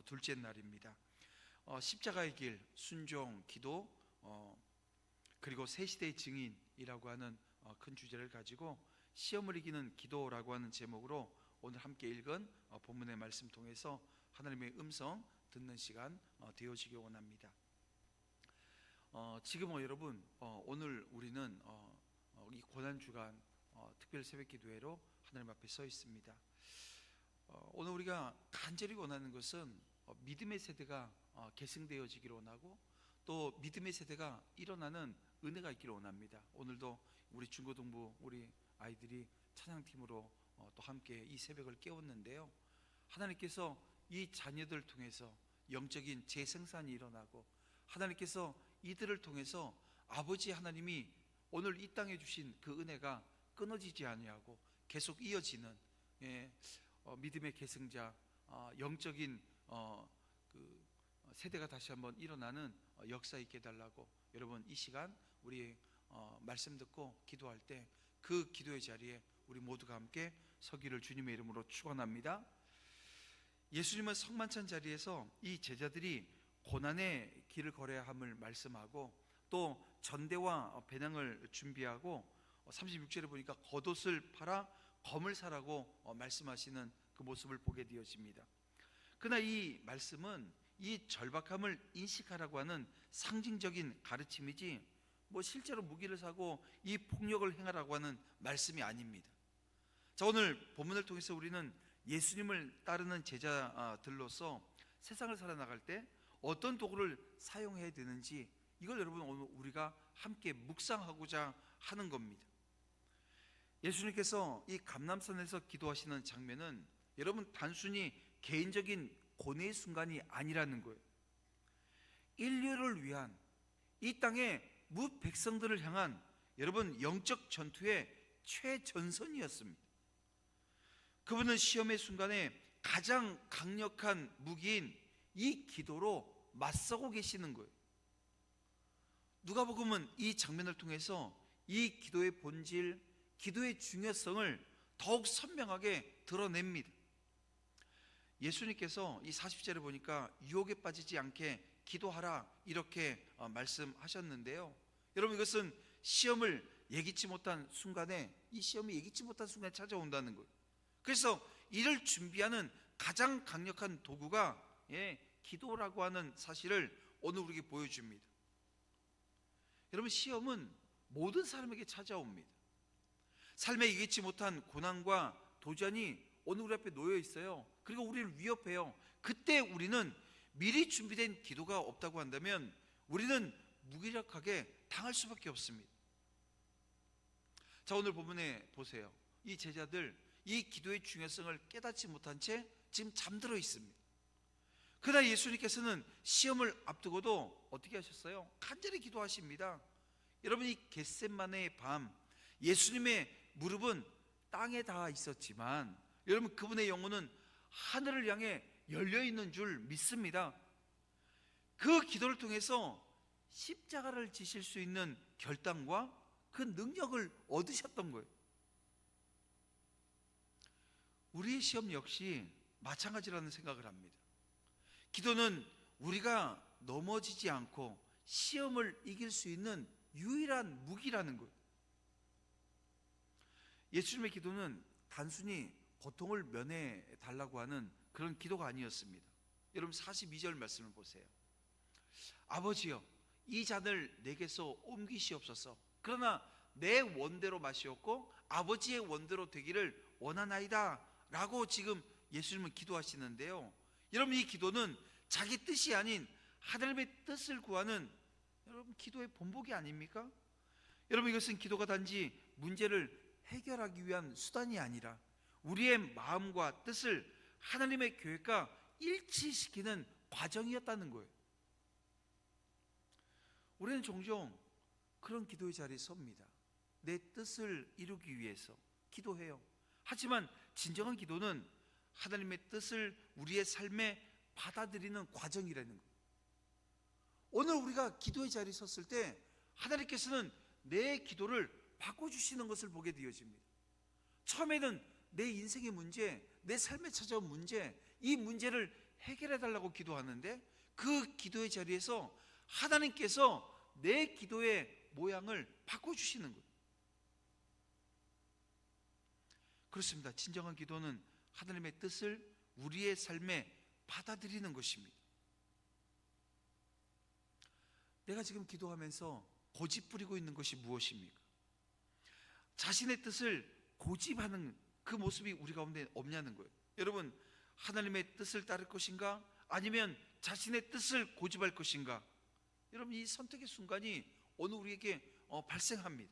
둘째 날입니다. 십자가의 길, 순종, 기도, 그리고 새 시대의 증인이라고 하는 큰 주제를 가지고 시험을 이기는 기도라고 하는 제목으로 오늘 함께 읽은 본문의 말씀 통해서 하나님의 음성 듣는 시간 되어지기 원합니다. 지금 여러분, 오늘 우리는 이 고난주간 특별 새벽기도회로 하나님 앞에 서 있습니다. 오늘 우리가 간절히 원하는 것은 믿음의 세대가 계승되어지기를 원하고, 또 믿음의 세대가 일어나는 은혜가 있기를 원합니다. 오늘도 우리 중고등부 우리 아이들이 찬양팀으로 또 함께 이 새벽을 깨웠는데요, 하나님께서 이 자녀들 통해서 영적인 재생산이 일어나고, 하나님께서 이들을 통해서 아버지 하나님이 오늘 이 땅에 주신 그 은혜가 끊어지지 아니하고 계속 이어지는 믿음의 계승자, 영적인 그 세대가 다시 한번 일어나는 역사 있게 해달라고, 여러분 이 시간 우리 말씀 듣고 기도할 때 그 기도의 자리에 우리 모두가 함께 서기를 주님의 이름으로 축원합니다. 예수님은 성만찬 자리에서 이 제자들이 고난의 길을 걸어야 함을 말씀하고, 또 전대와 배낭을 준비하고 36절에 보니까 겉옷을 팔아 검을 사라고 말씀하시는 그 모습을 보게 되어집니다. 그러나 이 말씀은 이 절박함을 인식하라고 하는 상징적인 가르침이지, 실제로 무기를 사고 이 폭력을 행하라고 하는 말씀이 아닙니다. 자, 오늘 본문을 통해서 우리는 예수님을 따르는 제자들로서 세상을 살아나갈 때 어떤 도구를 사용해야 되는지, 이걸 여러분 오늘 우리가 함께 묵상하고자 하는 겁니다. 예수님께서 이 감람산에서 기도하시는 장면은 여러분 단순히 개인적인 고뇌의 순간이 아니라는 거예요. 인류를 위한, 이 땅의 무백성들을 향한 여러분 영적 전투의 최전선이었습니다. 그분은 시험의 순간에 가장 강력한 무기인 이 기도로 맞서고 계시는 거예요. 누가복음은 이 장면을 통해서 이 기도의 본질, 기도의 중요성을 더욱 선명하게 드러냅니다. 예수님께서 이 40절에 보니까 유혹에 빠지지 않게 기도하라 이렇게 말씀하셨는데요, 여러분 이것은 시험을 예기치 못한 순간에, 이 시험이 예기치 못한 순간에 찾아온다는 거예요. 그래서 이를 준비하는 가장 강력한 도구가 기도라고 하는 사실을 오늘 우리에게 보여줍니다. 여러분 시험은 모든 사람에게 찾아옵니다. 삶에 이기지 못한 고난과 도전이 오늘 우리 앞에 놓여 있어요. 그리고 우리를 위협해요. 그때 우리는 미리 준비된 기도가 없다고 한다면 우리는 무기력하게 당할 수밖에 없습니다. 자, 오늘 본문에 보세요. 이 제자들 이 기도의 중요성을 깨닫지 못한 채 지금 잠들어 있습니다. 그러나 예수님께서는 시험을 앞두고도 어떻게 하셨어요? 간절히 기도하십니다. 여러분 이 겟세마네의 밤, 예수님의 무릎은 땅에 닿아 있었지만 여러분 그분의 영혼은 하늘을 향해 열려있는 줄 믿습니다. 그 기도를 통해서 십자가를 지실 수 있는 결단과 그 능력을 얻으셨던 거예요. 우리의 시험 역시 마찬가지라는 생각을 합니다. 기도는 우리가 넘어지지 않고 시험을 이길 수 있는 유일한 무기라는 거예요. 예수님의 기도는 단순히 고통을 면해 달라고 하는 그런 기도가 아니었습니다. 여러분 42절 말씀을 보세요. 아버지여, 이 잔을 내게서 옮기시옵소서. 그러나 내 원대로 마시옵고 아버지의 원대로 되기를 원하나이다 라고 지금 예수님은 기도하시는데요, 여러분 이 기도는 자기 뜻이 아닌 하나님의 뜻을 구하는 여러분 기도의 본보기 아닙니까? 여러분 이것은 기도가 단지 문제를 해결하기 위한 수단이 아니라 우리의 마음과 뜻을 하나님의 계획과 일치시키는 과정이었다는 거예요. 우리는 종종 그런 기도의 자리에 섭니다. 내 뜻을 이루기 위해서 기도해요. 하지만 진정한 기도는 하나님의 뜻을 우리의 삶에 받아들이는 과정이라는 거예요. 오늘 우리가 기도의 자리에 섰을 때 하나님께서는 내 기도를 바꿔주시는 것을 보게 되어집니다. 처음에는 내 인생의 문제, 내 삶에 찾아온 문제, 이 문제를 해결해 달라고 기도하는데 그 기도의 자리에서 하나님께서 내 기도의 모양을 바꿔주시는 거예요. 그렇습니다. 진정한 기도는 하나님의 뜻을 우리의 삶에 받아들이는 것입니다. 내가 지금 기도하면서 고집 부리고 있는 것이 무엇입니까? 자신의 뜻을 고집하는 그 모습이 우리 가운데 없냐는 거예요. 여러분, 하나님의 뜻을 따를 것인가? 아니면 자신의 뜻을 고집할 것인가? 여러분, 이 선택의 순간이 오늘 우리에게 발생합니다.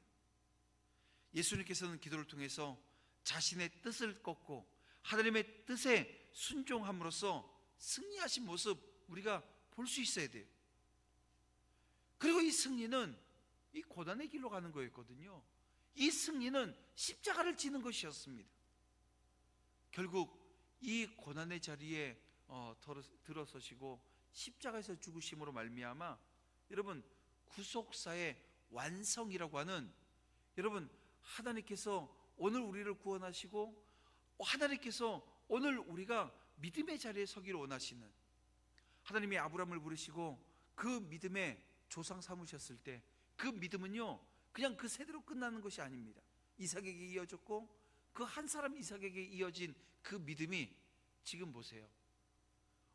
예수님께서는 기도를 통해서 자신의 뜻을 꺾고 하나님의 뜻에 순종함으로써 승리하신 모습 우리가 볼 수 있어야 돼요. 그리고 이 승리는 이 고난의 길로 가는 거였거든요. 이 승리는 십자가를 지는 것이었습니다. 결국 이 고난의 자리에 들어서시고 십자가에서 죽으심으로 말미암아 여러분 구속사의 완성이라고 하는, 여러분 하나님께서 오늘 우리를 구원하시고 하나님께서 오늘 우리가 믿음의 자리에 서기를 원하시는, 하나님이 아브라함을 부르시고 그 믿음에 조상 삼으셨을 때 그 믿음은요 그냥 그 세대로 끝나는 것이 아닙니다. 이삭에게 이어졌고 그 한 사람 이삭에게 이어진 그 믿음이 지금 보세요.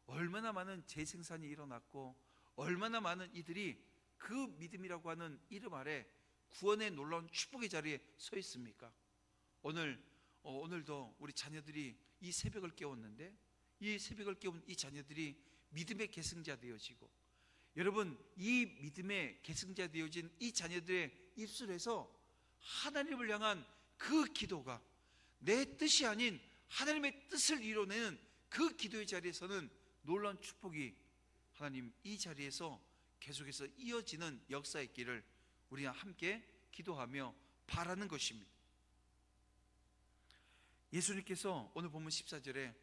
얼마나 많은 재생산이 일어났고 얼마나 많은 이들이 그 믿음이라고 하는 이름 아래 구원의 놀라운 축복의 자리에 서 있습니까? 오늘도 우리 자녀들이 이 새벽을 깨웠는데 이 새벽을 깨운 이 자녀들이 믿음의 계승자 되어지고, 여러분 이 믿음의 계승자 되어진 이 자녀들의 입술에서 하나님을 향한 그 기도가 내 뜻이 아닌 하나님의 뜻을 이뤄내는 그 기도의 자리에서는 놀라운 축복이 하나님 이 자리에서 계속해서 이어지는 역사의 길을 우리가 함께 기도하며 바라는 것입니다. 예수님께서 오늘 본문 14절에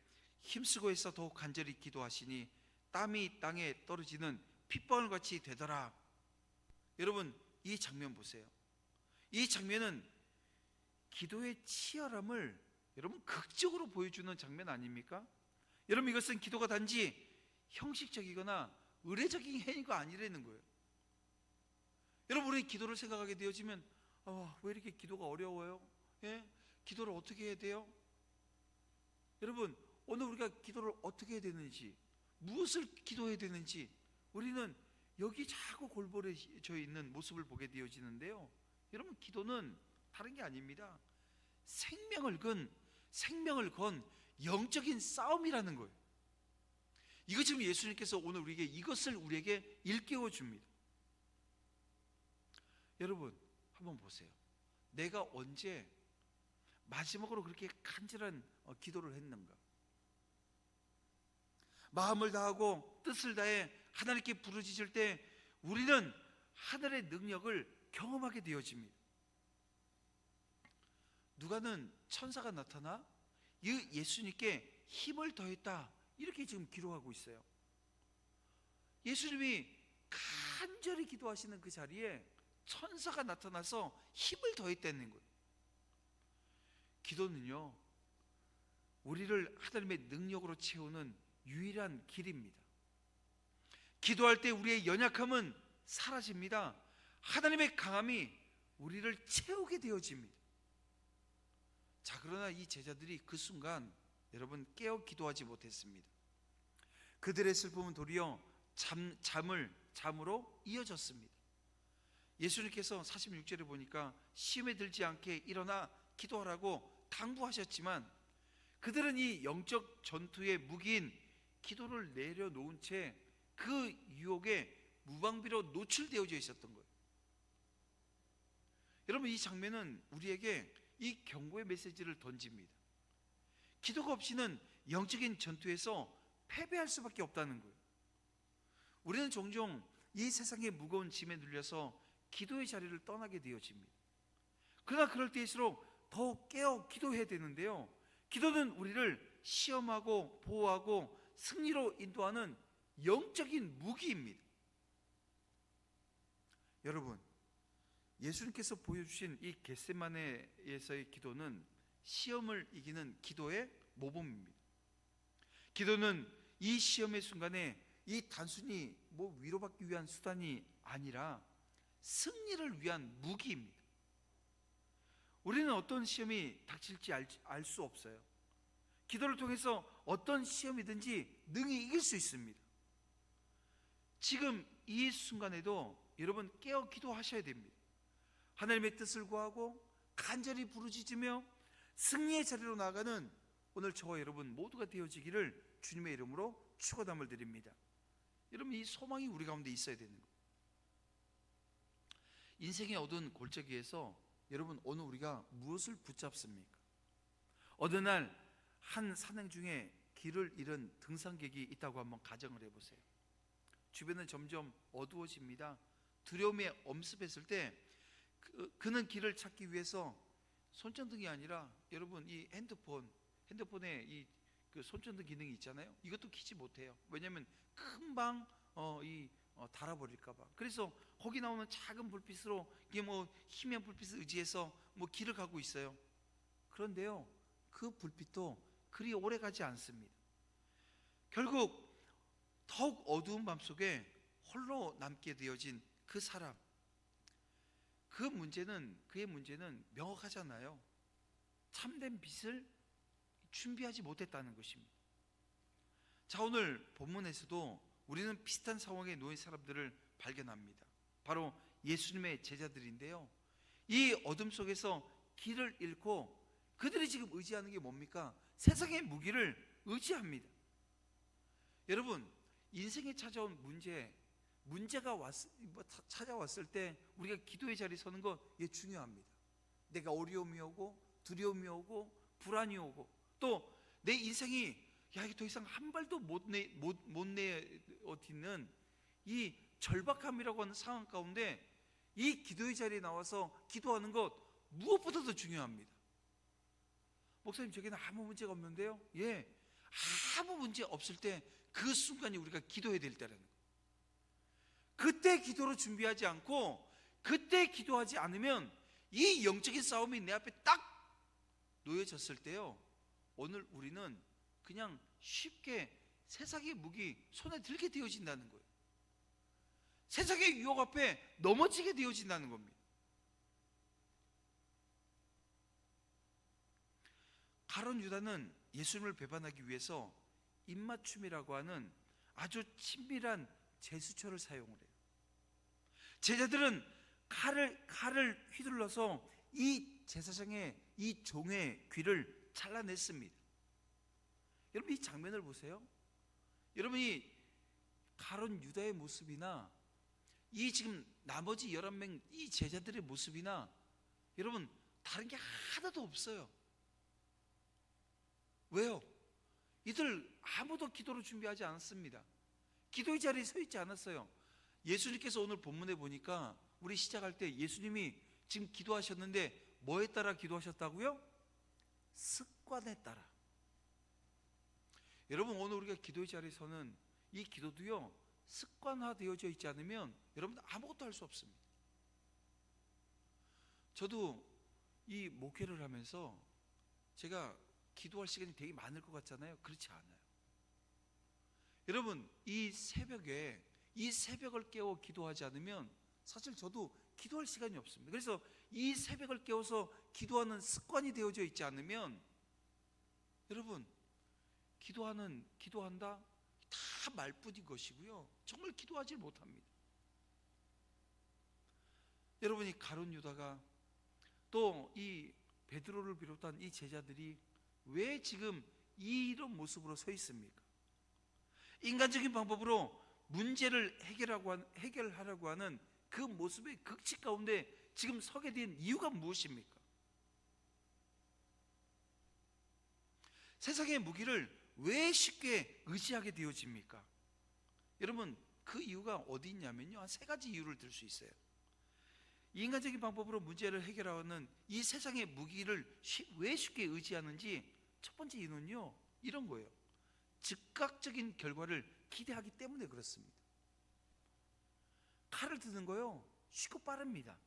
힘쓰고 해서 더욱 간절히 기도하시니 땀이 땅에 떨어지는 핏방울 같이 되더라. 여러분 이 장면 보세요. 이 장면은 기도의 치열함을 여러분 극적으로 보여주는 장면 아닙니까? 여러분 이것은 기도가 단지 형식적이거나 의례적인 행위가 아니라는 거예요. 여러분 우리 기도를 생각하게 되어지면 왜 이렇게 기도가 어려워요? 예? 기도를 어떻게 해야 돼요? 여러분 오늘 우리가 기도를 어떻게 해야 되는지, 무엇을 기도해야 되는지 우리는 여기 자꾸 골몰해져 있는 모습을 보게 되어지는데요. 여러분 기도는 다른 게 아닙니다. 생명을 건 영적인 싸움이라는 거예요. 이거 지금 예수님께서 오늘 우리에게 이것을 우리에게 일깨워 줍니다. 여러분 한번 보세요. 내가 언제 마지막으로 그렇게 간절한 기도를 했는가? 마음을 다하고 뜻을 다해 하나님께 부르짖을 때 우리는 하늘의 능력을 경험하게 되어집니다. 누가는 천사가 나타나 예수님께 힘을 더했다 이렇게 지금 기록하고 있어요. 예수님이 간절히 기도하시는 그 자리에 천사가 나타나서 힘을 더했다는 거예요. 기도는요 우리를 하나님의 능력으로 채우는 유일한 길입니다. 기도할 때 우리의 연약함은 사라집니다. 하나님의 강함이 우리를 채우게 되어집니다. 자, 그러나 이 제자들이 그 순간 여러분 깨어 기도하지 못했습니다. 그들의 슬픔은 도리어 잠으로 이어졌습니다. 예수님께서 46절에 보니까 시험에 들지 않게 일어나 기도하라고 당부하셨지만 그들은 이 영적 전투의 무기인 기도를 내려놓은 채 그 유혹에 무방비로 노출되어져 있었던 거예요. 여러분 이 장면은 우리에게 이 경고의 메시지를 던집니다. 기도가 없이는 영적인 전투에서 패배할 수밖에 없다는 거예요. 우리는 종종 이 세상의 무거운 짐에 눌려서 기도의 자리를 떠나게 되어집니다. 그러나 그럴 때일수록 더 깨어 기도해야 되는데요, 기도는 우리를 시험하고 보호하고 승리로 인도하는 영적인 무기입니다. 여러분 예수님께서 보여주신 이 겟세마네에서의 기도는 시험을 이기는 기도의 모범입니다. 기도는 이 시험의 순간에 이 단순히 뭐 위로받기 위한 수단이 아니라 승리를 위한 무기입니다. 우리는 어떤 시험이 닥칠지 알 수 없어요. 기도를 통해서 어떤 시험이든지 능히 이길 수 있습니다. 지금 이 순간에도 여러분 깨어 기도하셔야 됩니다. 하나님의 뜻을 구하고 간절히 부르짖으며 승리의 자리로 나아가는 오늘 저와 여러분 모두가 되어지기를 주님의 이름으로 축원함을 드립니다. 여러분, 이 소망이 우리 가운데 있어야 되는 거예요. 인생의 어두운 골짜기에서 여러분 오늘 우리가 무엇을 붙잡습니까? 어느 날 한 산행 중에 길을 잃은 등산객이 있다고 한번 가정을 해보세요. 주변은 점점 어두워집니다. 두려움에 엄습했을 때 그는 길을 찾기 위해서 손전등이 아니라 여러분 이 핸드폰에 이 그 손전등 기능이 있잖아요. 이것도 켜지 못해요. 왜냐하면 금방 달아버릴까봐. 그래서 거기 나오는 작은 불빛으로 이게 뭐 희미한 불빛을 의지해서 뭐 길을 가고 있어요. 그런데요, 그 불빛도 그리 오래 가지 않습니다. 결국 더욱 어두운 밤 속에 홀로 남게 되어진 그 사람, 그의 문제는 명확하잖아요. 참된 빛을 준비하지 못했다는 것입니다. 자, 오늘 본문에서도 우리는 비슷한 상황에 놓인 사람들을 발견합니다. 바로 예수님의 제자들인데요, 이 어둠 속에서 길을 잃고 그들이 지금 의지하는 게 뭡니까? 세상의 무기를 의지합니다. 여러분, 인생에 찾아온 문제가 찾아왔을 때 우리가 기도의 자리에 서는 거 중요합니다. 내가 어려움이 오고 두려움이 오고 불안이 오고 또 내 인생이 이게 더 이상 한 발도 못 내딛는 이 절박함이라고 하는 상황 가운데 이 기도의 자리에 나와서 기도하는 것 무엇보다도 중요합니다. 목사님, 저기는 아무 문제가 없는데요. 아무 문제 없을 때 그 순간이 우리가 기도해야 될 때라는 거예요. 그때 기도로 준비하지 않고 그때 기도하지 않으면 이 영적인 싸움이 내 앞에 딱 놓여졌을 때요, 오늘 우리는 그냥 쉽게 세상의 무기 손에 들게 되어진다는 거예요. 세상의 유혹 앞에 넘어지게 되어진다는 겁니다. 가룟 유다는 예수님을 배반하기 위해서 입맞춤이라고 하는 아주 친밀한 제스처를 사용을 해요. 제자들은 칼을 휘둘러서 이 제사장의 이 종의 귀를 잘라냈습니다. 여러분, 이 장면을 보세요. 여러분이 가룟 유다의 모습이나 이 지금 나머지 11명 이 제자들의 모습이나 여러분 다른 게 하나도 없어요. 왜요? 이들 아무도 기도로 준비하지 않았습니다. 기도의 자리에 서 있지 않았어요. 예수님께서 오늘 본문에 보니까 우리 시작할 때 예수님이 지금 기도하셨는데 뭐에 따라 기도하셨다고요? 습관에 따라. 여러분, 오늘 우리가 기도의 자리에 서는 이 기도도요, 습관화되어져 있지 않으면 여러분 아무것도 할 수 없습니다. 저도 이 목회를 하면서 제가 기도할 시간이 되게 많을 것 같잖아요. 그렇지 않아요. 여러분, 이 새벽을 깨워 기도하지 않으면 사실 저도 기도할 시간이 없습니다. 그래서 이 새벽을 깨워서 기도하는 습관이 되어져 있지 않으면 여러분 기도한다 다 말뿐인 것이고요, 정말 기도하지 못합니다. 여러분이 가룟 유다가 또 이 베드로를 비롯한 이 제자들이 왜 지금 이런 모습으로 서 있습니까? 인간적인 방법으로 문제를 해결하려고 하는 그 모습의 극치 가운데 지금 서게 된 이유가 무엇입니까? 세상의 무기를 왜 쉽게 의지하게 되어집니까? 여러분, 그 이유가 어디 있냐면요, 한 3가지 이유를 들 수 있어요. 인간적인 방법으로 문제를 해결하는 이 세상의 무기를 왜 쉽게 의지하는지 첫 번째 이유는요, 이런 거예요. 즉각적인 결과를 기대하기 때문에 그렇습니다. 칼을 드는 거요, 쉽고 빠릅니다.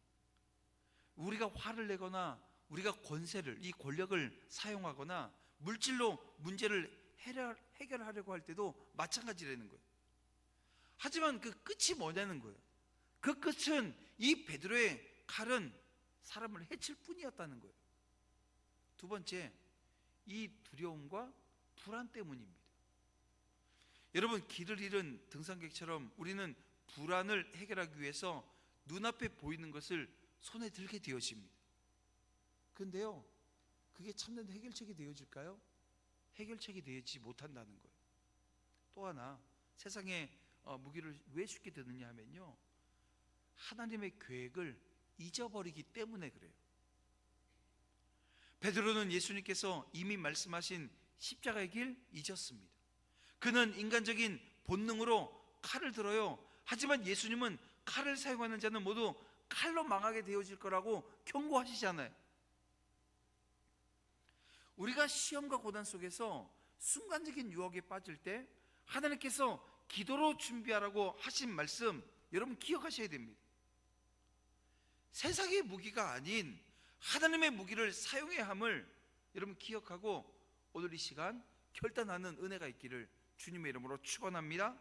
우리가 화를 내거나 우리가 이 권력을 사용하거나 물질로 문제를 해결하려고 할 때도 마찬가지라는 거예요. 하지만 그 끝이 뭐냐는 거예요. 그 끝은 이 베드로의 칼은 사람을 해칠 뿐이었다는 거예요. 두 번째, 이 두려움과 불안 때문입니다. 여러분, 길을 잃은 등산객처럼 우리는 불안을 해결하기 위해서 눈앞에 보이는 것을 손에 들게 되어집니다. 그런데요, 그게 참된 해결책이 되어질까요? 해결책이 되지 못한다는 거예요. 또 하나, 세상에 무기를 왜 쉽게 드느냐 하면요, 하나님의 계획을 잊어버리기 때문에 그래요. 베드로는 예수님께서 이미 말씀하신 십자가의 길 잊었습니다. 그는 인간적인 본능으로 칼을 들어요. 하지만 예수님은 칼을 사용하는 자는 모두 칼로 망하게 되어질 거라고 경고하시잖아요. 우리가 시험과 고난 속에서 순간적인 유혹에 빠질 때 하나님께서 기도로 준비하라고 하신 말씀, 여러분 기억하셔야 됩니다. 세상의 무기가 아닌 하나님의 무기를 사용해야 함을 여러분 기억하고 오늘 이 시간 결단하는 은혜가 있기를 주님의 이름으로 축원합니다.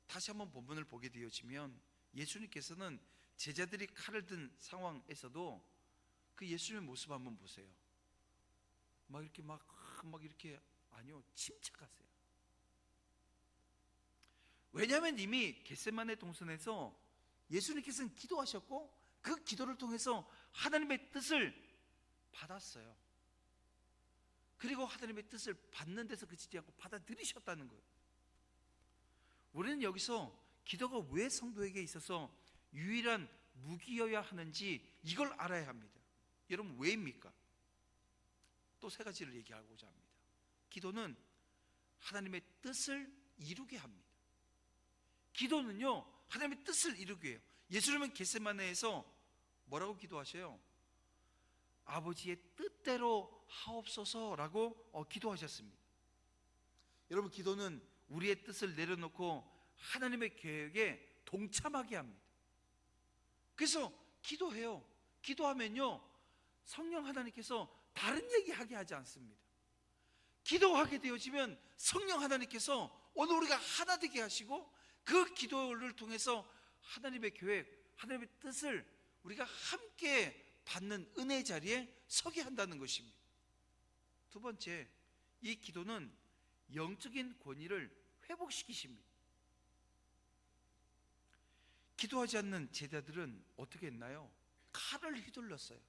다시 한번 본문을 보게 되어지면 예수님께서는 제자들이 칼을 든 상황에서도 그 예수님의 모습 한번 보세요. 막 이렇게 아니요, 침착하세요. 왜냐하면 이미 겟세마네 동산에서 예수님께서는 기도하셨고 그 기도를 통해서 하나님의 뜻을 받았어요. 그리고 하나님의 뜻을 받는 데서 그치지 않고 받아들이셨다는 거예요. 우리는 여기서 기도가 왜 성도에게 있어서 유일한 무기여야 하는지 이걸 알아야 합니다. 여러분, 왜입니까? 또 세 가지를 얘기하고자 합니다. 기도는 하나님의 뜻을 이루게 합니다. 기도는요, 하나님의 뜻을 이루게 해요. 예수님은 겟세마네에서 뭐라고 기도하셔요? 아버지의 뜻대로 하옵소서라고 기도하셨습니다. 여러분, 기도는 우리의 뜻을 내려놓고 하나님의 계획에 동참하게 합니다. 그래서 기도해요. 기도하면요, 성령 하나님께서 다른 얘기하게 하지 않습니다. 기도하게 되어지면 성령 하나님께서 오늘 우리가 하나 되게 하시고 그 기도를 통해서 하나님의 계획, 하나님의 뜻을 우리가 함께 받는 은혜의 자리에 서게 한다는 것입니다. 두 번째, 이 기도는 영적인 권위를 회복시키십니다. 기도하지 않는 제자들은 어떻게 했나요? 칼을 휘둘렀어요.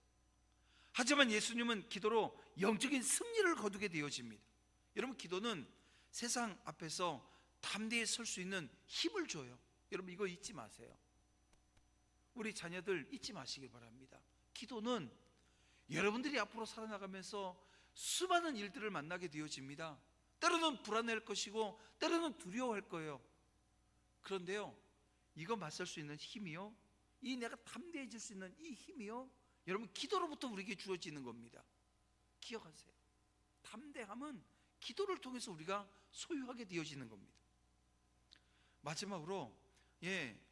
하지만 예수님은 기도로 영적인 승리를 거두게 되어집니다. 여러분, 기도는 세상 앞에서 담대히 설 수 있는 힘을 줘요. 여러분, 이거 잊지 마세요. 우리 자녀들 잊지 마시길 바랍니다. 기도는 여러분들이 앞으로 살아나가면서 수많은 일들을 만나게 되어집니다. 때로는 불안할 것이고 때로는 두려워할 거예요. 그런데요, 이거 맞설 수 있는 힘이요, 이 내가 담대해질 수 있는 이 힘이요, 여러분 기도로부터 우리에게 주어지는 겁니다. 기억하세요. 담대함은 기도를 통해서 우리가 소유하게 되어지는 겁니다. 마지막으로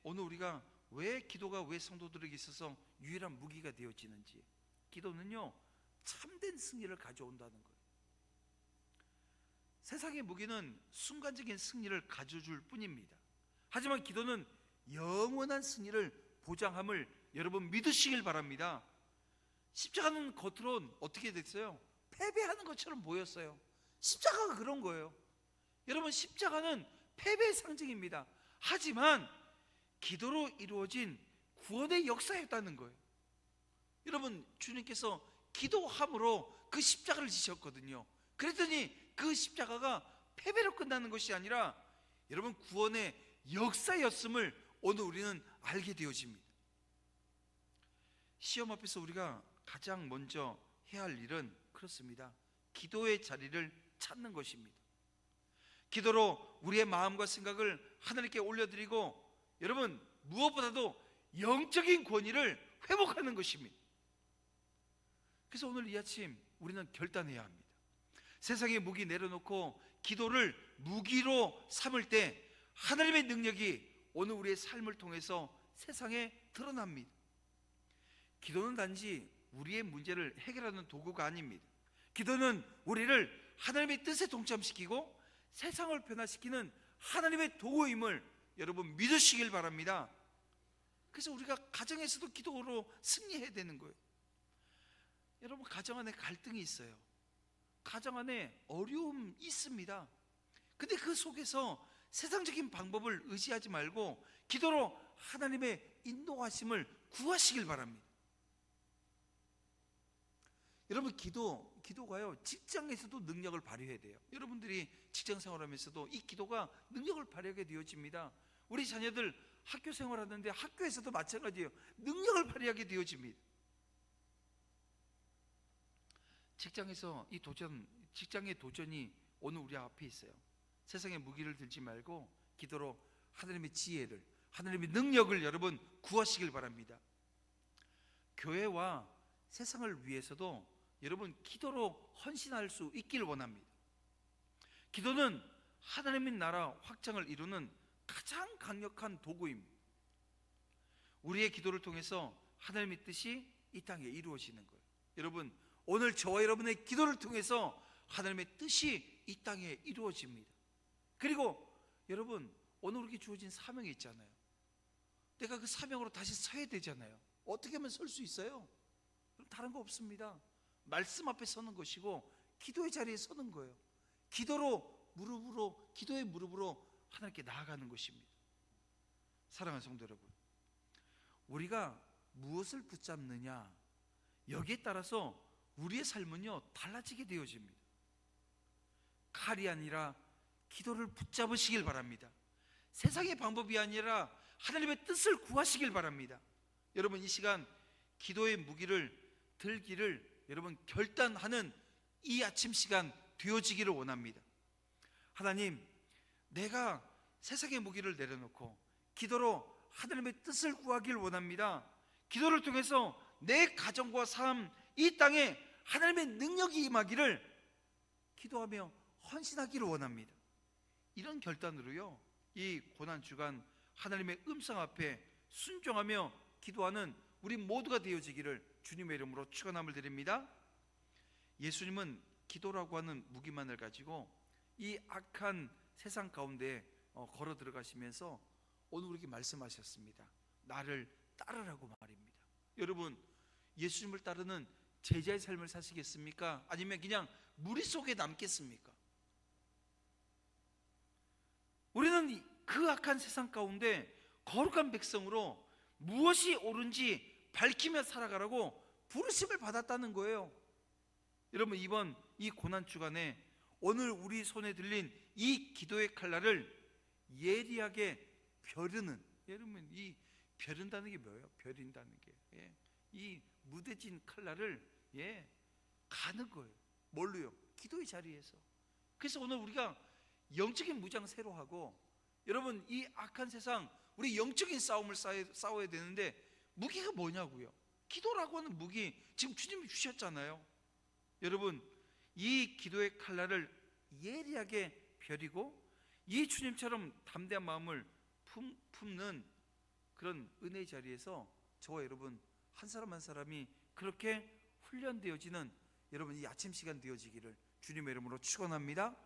오늘 우리가 왜 기도가 왜 성도들에게 있어서 유일한 무기가 되어지는지, 기도는요 참된 승리를 가져온다는 거예요. 세상의 무기는 순간적인 승리를 가져줄 뿐입니다. 하지만 기도는 영원한 승리를 보장함을 여러분 믿으시길 바랍니다. 십자가는 겉으론 어떻게 됐어요? 패배하는 것처럼 보였어요. 십자가가 그런 거예요. 여러분, 십자가는 패배의 상징입니다. 하지만 기도로 이루어진 구원의 역사였다는 거예요. 여러분, 주님께서 기도함으로 그 십자가를 지셨거든요. 그랬더니 그 십자가가 패배로 끝나는 것이 아니라 여러분 구원의 역사였음을 오늘 우리는 알게 되어집니다. 시험 앞에서 우리가 가장 먼저 해야 할 일은 그렇습니다. 기도의 자리를 찾는 것입니다. 기도로 우리의 마음과 생각을 하나님께 올려드리고 여러분 무엇보다도 영적인 권위를 회복하는 것입니다. 그래서 오늘 이 아침 우리는 결단해야 합니다. 세상의 무기 내려놓고 기도를 무기로 삼을 때 하나님의 능력이 오늘 우리의 삶을 통해서 세상에 드러납니다. 기도는 단지 우리의 문제를 해결하는 도구가 아닙니다. 기도는 우리를 하나님의 뜻에 동참시키고 세상을 변화시키는 하나님의 도구임을 여러분 믿으시길 바랍니다. 그래서 우리가 가정에서도 기도로 승리해야 되는 거예요. 여러분, 가정 안에 갈등이 있어요. 가정 안에 어려움이 있습니다. 근데 그 속에서 세상적인 방법을 의지하지 말고 기도로 하나님의 인도하심을 구하시길 바랍니다. 여러분, 기도가요, 직장에서도 능력을 발휘해야 돼요. 여러분들이 직장 생활하면서도 이 기도가 능력을 발휘하게 되어집니다. 우리 자녀들 학교 생활하는데 학교에서도 마찬가지예요. 능력을 발휘하게 되어집니다. 직장에서 직장의 도전이 오늘 우리 앞에 있어요. 세상의 무기를 들지 말고 기도로 하나님의 지혜를, 하나님의 능력을 여러분 구하시길 바랍니다. 교회와 세상을 위해서도 여러분 기도로 헌신할 수 있기를 원합니다. 기도는 하나님의 나라 확장을 이루는 가장 강력한 도구입니다. 우리의 기도를 통해서 하나님의 뜻이 이 땅에 이루어지는 거예요. 여러분, 오늘 저와 여러분의 기도를 통해서 하나님의 뜻이 이 땅에 이루어집니다. 그리고 여러분, 오늘 우리에게 주어진 사명이 있잖아요. 내가 그 사명으로 다시 서야 되잖아요. 어떻게 하면 설 수 있어요? 다른 거 없습니다. 말씀 앞에 서는 것이고 기도의 자리에 서는 거예요. 기도의 무릎으로 하나님께 나아가는 것입니다. 사랑하는 성도 여러분, 우리가 무엇을 붙잡느냐, 여기에 따라서 우리의 삶은요 달라지게 되어집니다. 칼이 아니라 기도를 붙잡으시길 바랍니다. 세상의 방법이 아니라 하나님의 뜻을 구하시길 바랍니다. 여러분, 이 시간 기도의 무기를 들기를 여러분 결단하는 이 아침 시간 되어지기를 원합니다. 하나님, 내가 세상의 무기를 내려놓고 기도로 하나님의 뜻을 구하길 원합니다. 기도를 통해서 내 가정과 삶, 이 땅에 하나님의 능력이 임하기를 기도하며 헌신하기를 원합니다. 이런 결단으로요, 이 고난주간 하나님의 음성 앞에 순종하며 기도하는 우리 모두가 되어지기를 주님의 이름으로 축원함을 드립니다. 예수님은 기도라고 하는 무기만을 가지고 이 악한 세상 가운데 걸어 들어가시면서 오늘 우리에게 말씀하셨습니다. 나를 따르라고 말입니다. 여러분, 예수님을 따르는 제자의 삶을 사시겠습니까? 아니면 그냥 무리 속에 남겠습니까? 우리는 그 악한 세상 가운데 거룩한 백성으로 무엇이 옳은지 밝히며 살아가라고 부르심을 받았다는 거예요. 여러분, 이번 이 고난 주간에 오늘 우리 손에 들린 이 기도의 칼날을 예리하게 벼르는, 여러분, 이 벼른다는 게 뭐예요? 벼린다는 게, 이 무뎌진 칼날을 가는 거예요. 뭘로요? 기도의 자리에서. 그래서 오늘 우리가 영적인 무장 새로 하고, 여러분, 이 악한 세상 우리 영적인 싸움을 싸워야 되는데 무기가 뭐냐고요? 기도라고 하는 무기 지금 주님이 주셨잖아요. 여러분, 이 기도의 칼날을 예리하게 벼리고 이 주님처럼 담대한 마음을 품는 그런 은혜의 자리에서 저와 여러분 한 사람 한 사람이 그렇게 훈련되어지는 여러분 이 아침 시간 되어지기를 주님의 이름으로 축원합니다.